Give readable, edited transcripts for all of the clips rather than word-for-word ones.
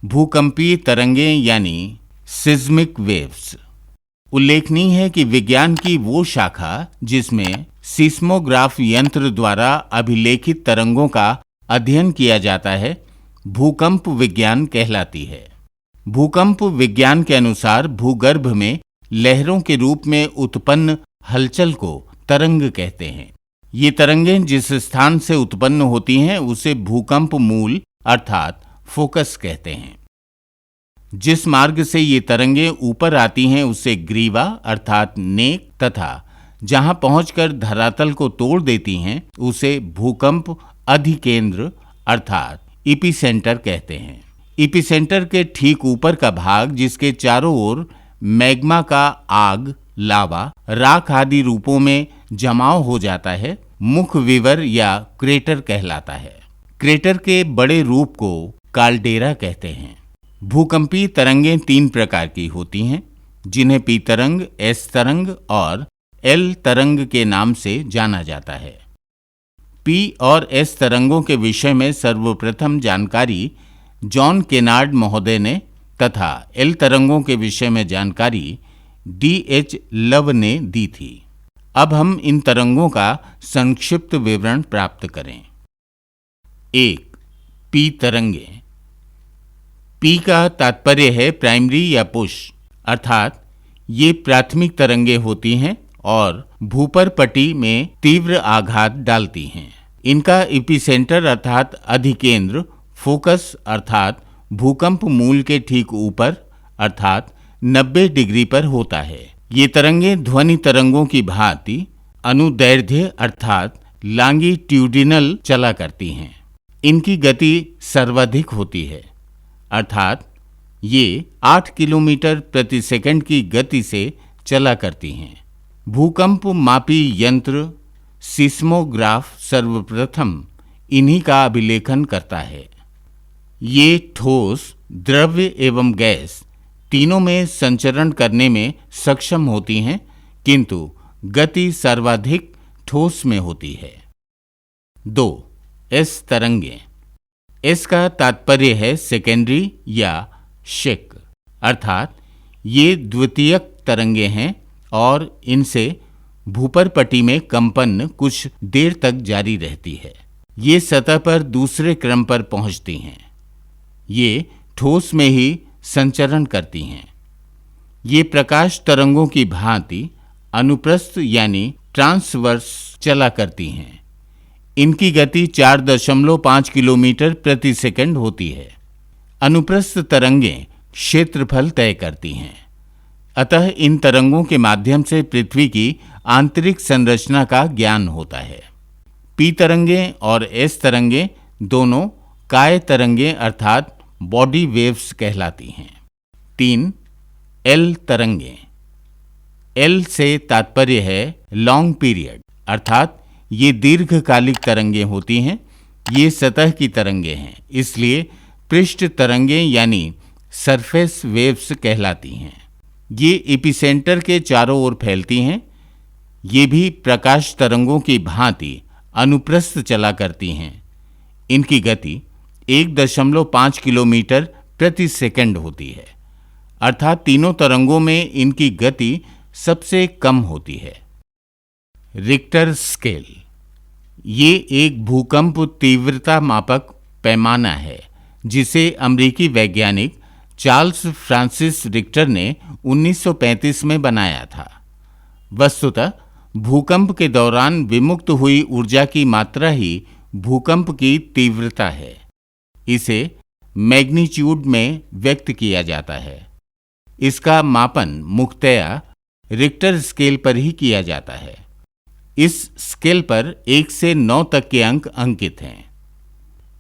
भूकंपीय तरंगें यानी सिस्मिक वेव्स। उल्लेखनीय है कि विज्ञान की वो शाखा जिसमें सीस्मोग्राफ यंत्र द्वारा अभिलेखित तरंगों का अध्ययन किया जाता है, भूकंप विज्ञान कहलाती है। भूकंप विज्ञान के अनुसार भूगर्भ में लहरों के रूप में उत्पन्न हलचल को तरंग कहते हैं। ये तरंगें जिस स्थान से उत्पन्न होती हैं उसे भूकंप मूल अर्थात फोकस कहते हैं। जिस मार्ग से ये तरंगें ऊपर आती हैं उसे ग्रीवा अर्थात नेक तथा जहां पहुंचकर धरातल को तोड़ देती हैं उसे भूकंप अधिकेंद्र अर्थात इपीसेंटर कहते हैं। इपीसेंटर के ठीक ऊपर का भाग जिसके चारों ओर मैग्मा का आग, लावा, राख आदि रूपों में जमाव हो जाता है, मुख विवर या क्रेटर कहलाता है। क्रेटर के बड़े रूप को काल्डेरा कहते हैं। भूकंपीय तरंगें 3 प्रकार की होती हैं, जिन्हें पी तरंग, एस तरंग और एल तरंग के नाम से जाना जाता है। पी और एस तरंगों के विषय में सर्वप्रथम जानकारी जॉन केनार्ड महोदय ने तथा एल तरंगों के विषय में जानकारी D.H. लव ने दी थी। अब हम इन तरंगों का संक्षिप्त विवरण प्राप्त करें। 1. पी तरंगें। पी का तात्पर्य है प्राइमरी या पुश, अर्थात ये प्राथमिक तरंगें होती हैं और भूपर पट्टी में तीव्र आघात डालती हैं। इनका एपिसेंटर अर्थात अधिकेंद्र, फोकस अर्थात भूकंप मूल के ठीक ऊपर अर्थात 90 डिग्री पर होता है। ये तरंगें ध्वनि तरंगों की भांति अनुदैर्ध्य अर्थात लॉन्गिट्यूडिनल चला करती हैं। इनकी गति सर्वाधिक होती है, अर्थात ये 8 किलोमीटर प्रति सेकंड की गति से चला करती हैं। भूकंप मापी यंत्र सीस्मोग्राफ सर्वप्रथम इन्हीं का अभिलेखन करता है। ये ठोस, द्रव्य एवं गैस तीनों में संचरण करने में सक्षम होती हैं, किंतु गति सर्वाधिक ठोस में होती है। 2. एस तरंगें। एस का तात्पर्य है सेकेंडरी या शेक, अर्थात ये द्वितीयक तरंगें हैं और इनसे भूपर पट्टी में कंपन कुछ देर तक जारी रहती है। ये सतह पर दूसरे क्रम पर पहुंचती हैं। ये ठोस में ही संचरण करती हैं। ये प्रकाश तरंगों की भांति अनुप्रस्थ यानी ट्रांसवर्स चला करती हैं। इनकी गति 4.5 किलोमीटर प्रति सेकंड होती है। अनुप्रस्थ तरंगें क्षेत्रफल तय करती हैं, अतः इन तरंगों के माध्यम से पृथ्वी की आंतरिक संरचना का ज्ञान होता है। पी तरंगें और एस तरंगें दोनों काय तरंगें अर्थात बॉडी वेव्स कहलाती हैं। 3. एल तरंगें। एल से तात्पर्य है लॉन्ग पीरियड, अर्थात ये दीर्घकालिक तरंगें होती हैं। ये सतह की तरंगें हैं, इसलिए पृष्ठ तरंगें यानी सरफेस वेव्स कहलाती हैं। ये एपिसेंटर के चारों ओर फैलती हैं। ये भी प्रकाश तरंगों की भांति अनुप्रस्थ चला करती हैं। इनकी गति 1.5 किलोमीटर प्रति सेकंड होती है, अर्थात तीनों तरंगों में इनकी गति सबसे कम होती है। Richter scale. ये एक भूकंप तीव्रता मापक पैमाना है जिसे अमेरिकी वैज्ञानिक चार्ल्स फ्रांसिस रिक्टर ने 1935 में बनाया था। वस्तुतः भूकंप के दौरान विमुक्त हुई ऊर्जा की मात्रा ही भूकंप की तीव्रता है। इसे मैग्नीट्यूड में व्यक्त किया जाता है। इसका मापन मुख्यतया रिक्टर स्केल पर ही किया जाता है। इस स्केल पर 1 से 9 तक के अंक अंकित हैं।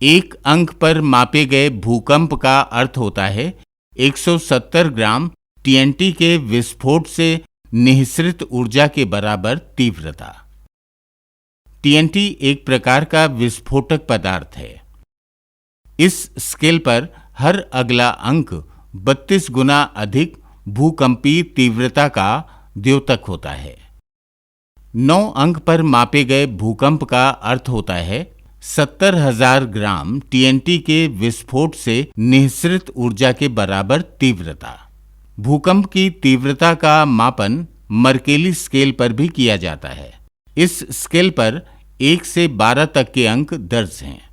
एक अंक पर मापे गए भूकंप का अर्थ होता है 170 ग्राम TNT के विस्फोट से निःसृत ऊर्जा के बराबर तीव्रता। TNT एक प्रकार का विस्फोटक पदार्थ है। इस स्केल पर हर अगला अंक 32 गुना अधिक भूकंपीय तीव्रता का द्योतक होता है। 9 अंक पर मापे गए भूकंप का अर्थ होता है 70,000 ग्राम टीएनटी के विस्फोट से निःसृत ऊर्जा के बराबर तीव्रता। भूकंप की तीव्रता का मापन मर्केली स्केल पर भी किया जाता है। इस स्केल पर 1 से 12 तक के अंक दर्ज हैं।